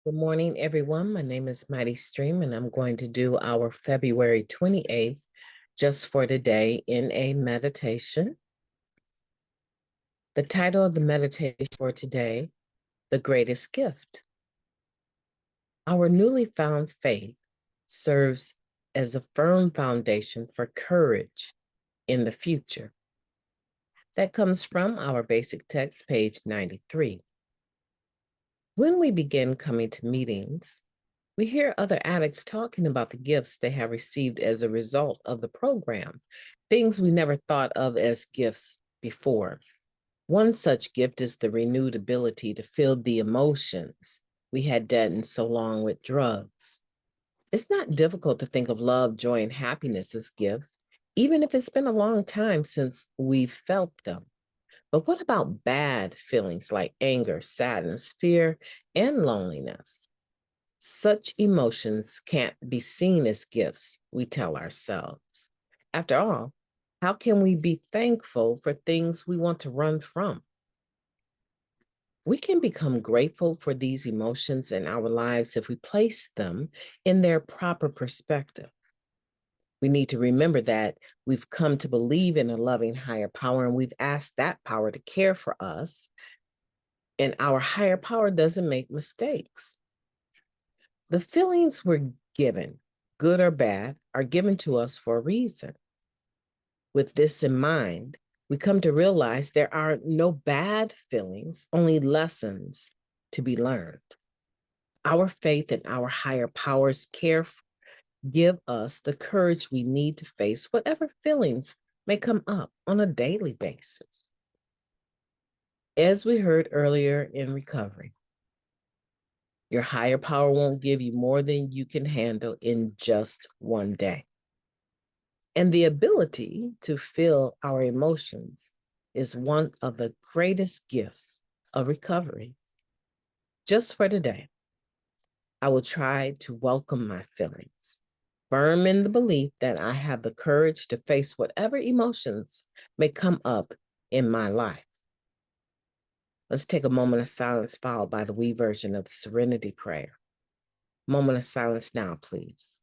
Good morning, everyone. My name is MightyStream, and I'm going to do our February 28th, just for today, in a meditation. The title of the meditation for today, The Greatest Gift. Our newly found faith serves as a firm foundation for courage in the future. That comes from our basic text, page 93. When we begin coming to meetings, we hear other addicts talking about the gifts they have received as a result of the program, things we never thought of as gifts before. One such gift is the renewed ability to feel the emotions we had deadened so long with drugs. It's not difficult to think of love, joy, and happiness as gifts, even if it's been a long time since we've felt them. But what about bad feelings like anger, sadness, fear, and loneliness? Such emotions can't be seen as gifts, we tell ourselves. After all, how can we be thankful for things we want to run from? We can become grateful for these emotions in our lives if we place them in their proper perspective. We need to remember that we've come to believe in a loving higher power, and we've asked that power to care for us, and our higher power doesn't make mistakes. The feelings we're given, good or bad, are given to us for a reason. With this in mind, we come to realize there are no bad feelings, only lessons to be learned. Our faith in our higher powers give us the courage we need to face whatever feelings may come up on a daily basis. As we heard earlier in recovery, your higher power won't give you more than you can handle in just one day. And the ability to feel our emotions is one of the greatest gifts of recovery. Just for today, I will try to welcome my feelings, firm in the belief that I have the courage to face whatever emotions may come up in my life. Let's take a moment of silence followed by the we version of the Serenity Prayer. Moment of silence now, please.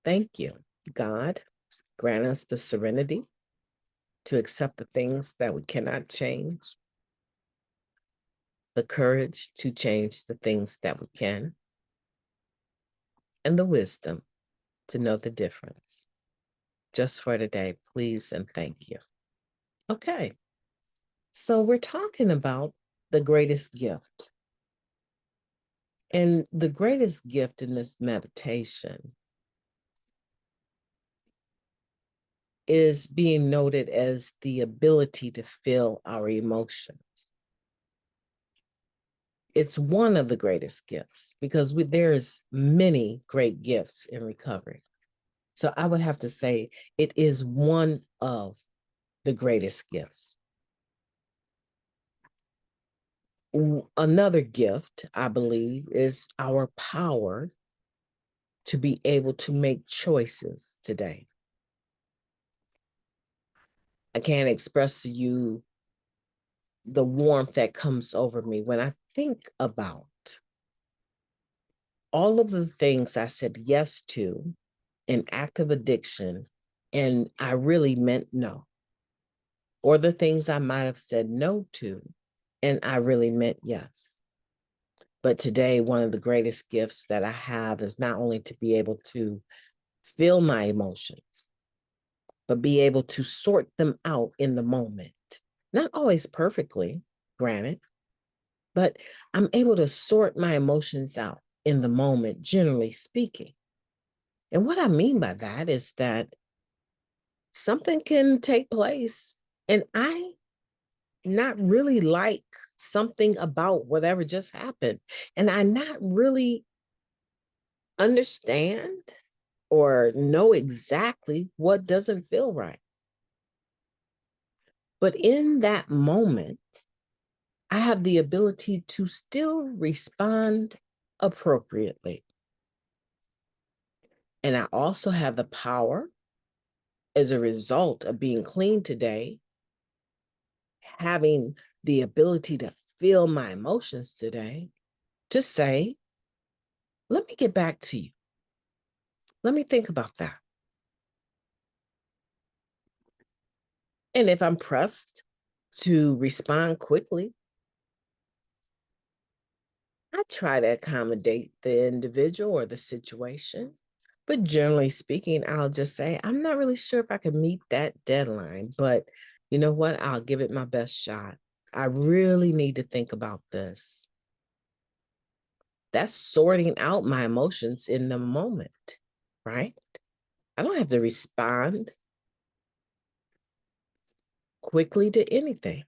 Thank you, God. Grant us the serenity to accept the things that we cannot change, the courage to change the things that we can, and the wisdom to know the difference. Just for today, please and thank you. Okay, so we're talking about the greatest gift. And the greatest gift in this meditation is being noted as the ability to feel our emotions. It's one of the greatest gifts because there's many great gifts in recovery. So I would have to say it is one of the greatest gifts. Another gift, I believe, is our power to be able to make choices today. I can't express to you the warmth that comes over me when I think about all of the things I said yes to in active addiction, and I really meant no. Or the things I might have said no to, and I really meant yes. But today, one of the greatest gifts that I have is not only to be able to feel my emotions, but be able to sort them out in the moment. Not always perfectly, granted, but I'm able to sort my emotions out in the moment, generally speaking. And what I mean by that is that something can take place and I not really like something about whatever just happened. And I not really understand or know exactly what doesn't feel right. But in that moment, I have the ability to still respond appropriately. And I also have the power, as a result of being clean today, having the ability to feel my emotions today, to say, let me get back to you. Let me think about that. And if I'm pressed to respond quickly, I try to accommodate the individual or the situation. But generally speaking, I'll just say, I'm not really sure if I can meet that deadline, but you know what? I'll give it my best shot. I really need to think about this. That's sorting out my emotions in the moment, right? I don't have to respond quickly to anything.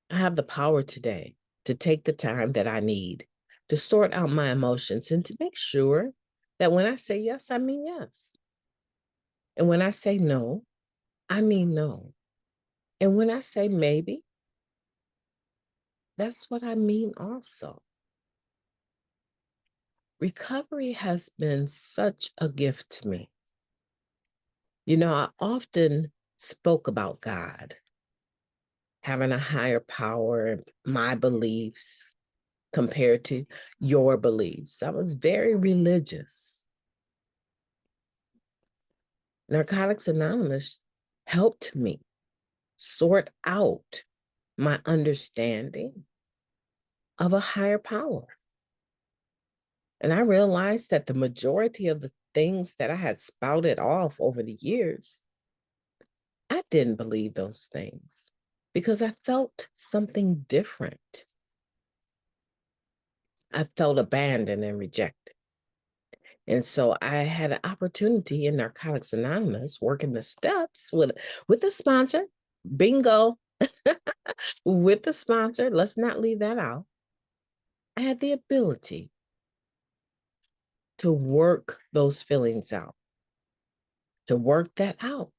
I have the power today to take the time that I need to sort out my emotions and to make sure that when I say yes, I mean yes. And when I say no, I mean no. And when I say maybe, that's what I mean also. Recovery has been such a gift to me. You know, I often spoke about God, having a higher power, my beliefs compared to your beliefs. I was very religious. Narcotics Anonymous helped me sort out my understanding of a higher power. And I realized that the majority of the things that I had spouted off over the years, I didn't believe those things because I felt something different. I felt abandoned and rejected. And so I had an opportunity in Narcotics Anonymous working the steps with a sponsor, bingo, with the sponsor. Let's not leave that out. I had the ability to work those feelings out, to work that out.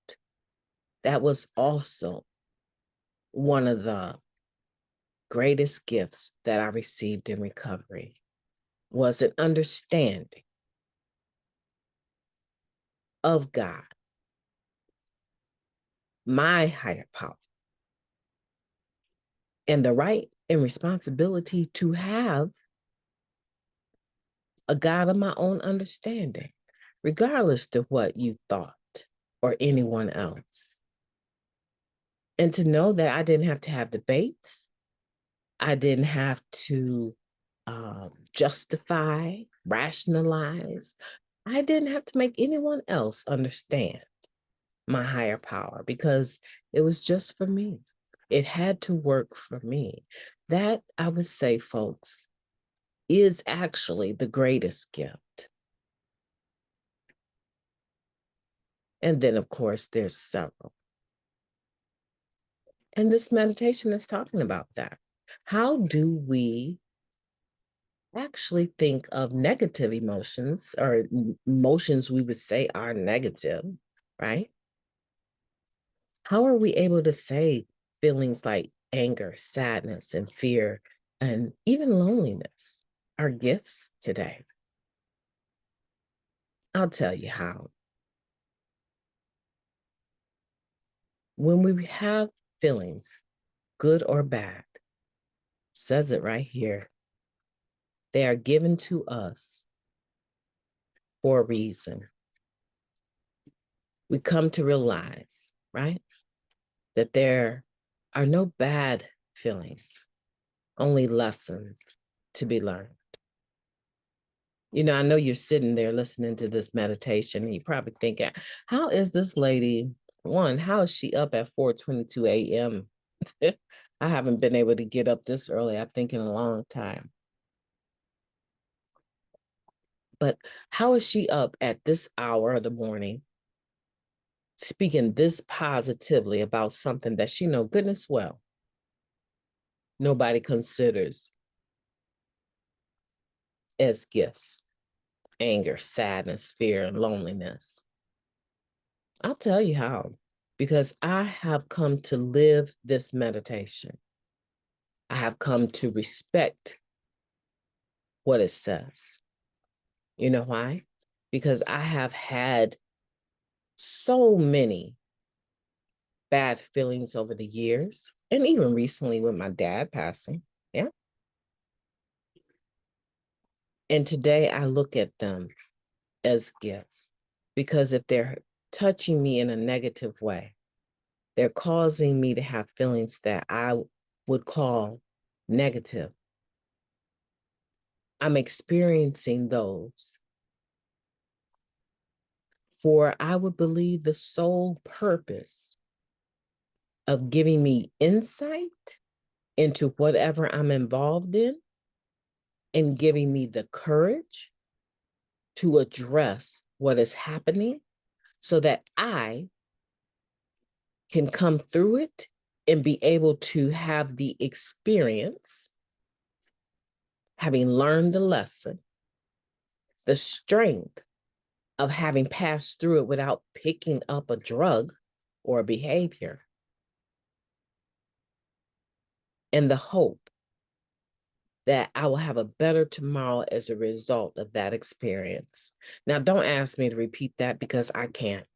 That was also one of the greatest gifts that I received in recovery, was an understanding of God, my higher power, and the right and responsibility to have a God of my own understanding, regardless to what you thought or anyone else. And to know that I didn't have to have debates. I didn't have to justify, rationalize. I didn't have to make anyone else understand my higher power because it was just for me. It had to work for me. That, I would say, folks, is actually the greatest gift. And then, of course, there's several. And this meditation is talking about that. How do we actually think of negative emotions or emotions we would say are negative, right? How are we able to say feelings like anger, sadness, and fear, and even loneliness are gifts today? I'll tell you how. When we have feelings, good or bad, says it right here, they are given to us for a reason. We come to realize, right, that there are no bad feelings, only lessons to be learned. You know, I know you're sitting there listening to this meditation and you're probably thinking, how is this lady, one, how is she up at 4:22 a.m.? I haven't been able to get up this early, I think, in a long time. But how is she up at this hour of the morning, speaking this positively about something that she know goodness well nobody considers as gifts? Anger, sadness, fear, and loneliness. I'll tell you how, because I have come to live this meditation. I have come to respect what it says. You know why? Because I have had so many bad feelings over the years, and even recently with my dad passing. Yeah. And today I look at them as gifts, because if they're touching me in a negative way, they're causing me to have feelings that I would call negative. I'm experiencing those for, I would believe, the sole purpose of giving me insight into whatever I'm involved in and giving me the courage to address what is happening so that I can come through it and be able to have the experience, having learned the lesson, the strength of having passed through it without picking up a drug or a behavior, and the hope that I will have a better tomorrow as a result of that experience. Now, don't ask me to repeat that because I can't.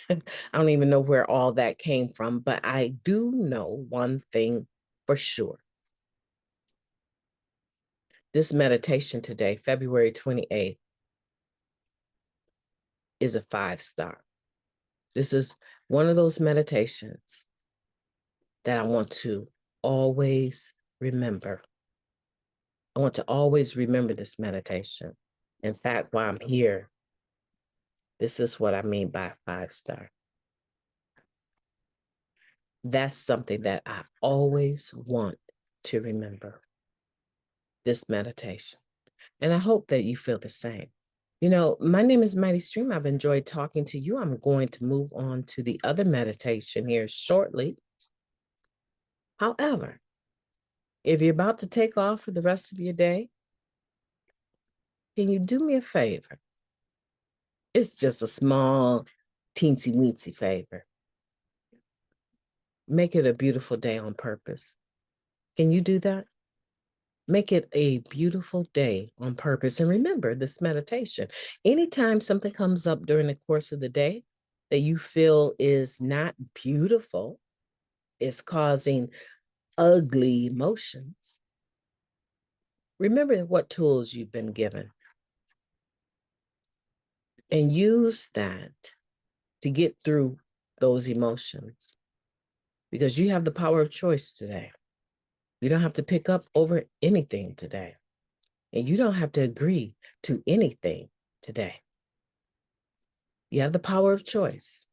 I don't even know where all that came from, but I do know one thing for sure. This meditation today, February 28th, is a 5-star. This is one of those meditations that I want to always remember. I want to always remember this meditation. In fact, while I'm here, this is what I mean by 5-star. That's something that I always want to remember, this meditation. And I hope that you feel the same. You know, my name is Mighty Stream. I've enjoyed talking to you. I'm going to move on to the other meditation here shortly. However, if you're about to take off for the rest of your day, can you do me a favor? It's just a small, teensy-weensy favor. Make it a beautiful day on purpose. Can you do that? Make it a beautiful day on purpose. And remember this meditation. Anytime something comes up during the course of the day that you feel is not beautiful, is causing ugly emotions, remember what tools you've been given and use that to get through those emotions, because you have the power of choice today. You don't have to pick up over anything today, and you don't have to agree to anything today. You have the power of choice.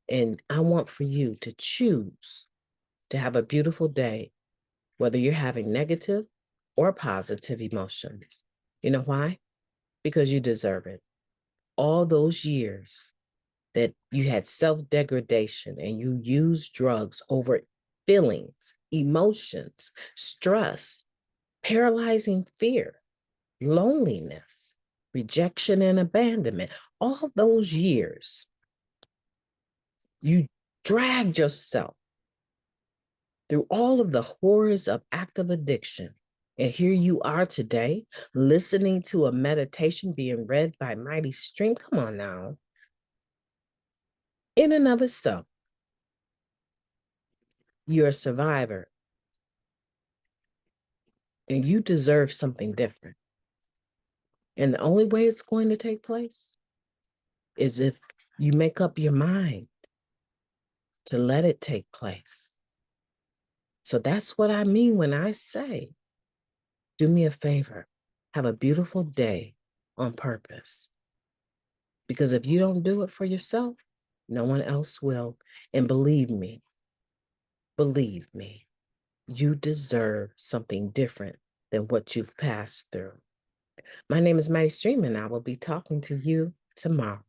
And I want for you to choose to have a beautiful day, whether you're having negative or positive emotions. You know why? Because you deserve it. All those years that you had self-degradation and you used drugs over feelings, emotions, stress, paralyzing fear, loneliness, rejection and abandonment, all those years, you dragged yourself through all of the horrors of active addiction. And here you are today, listening to a meditation being read by Mighty Stream. Come on now. In and of itself, you're a survivor. And you deserve something different. And the only way it's going to take place is if you make up your mind to let it take place. So that's what I mean when I say, do me a favor, have a beautiful day on purpose. Because if you don't do it for yourself, no one else will. And believe me, you deserve something different than what you've passed through. My name is Mighty Stream, and I will be talking to you tomorrow.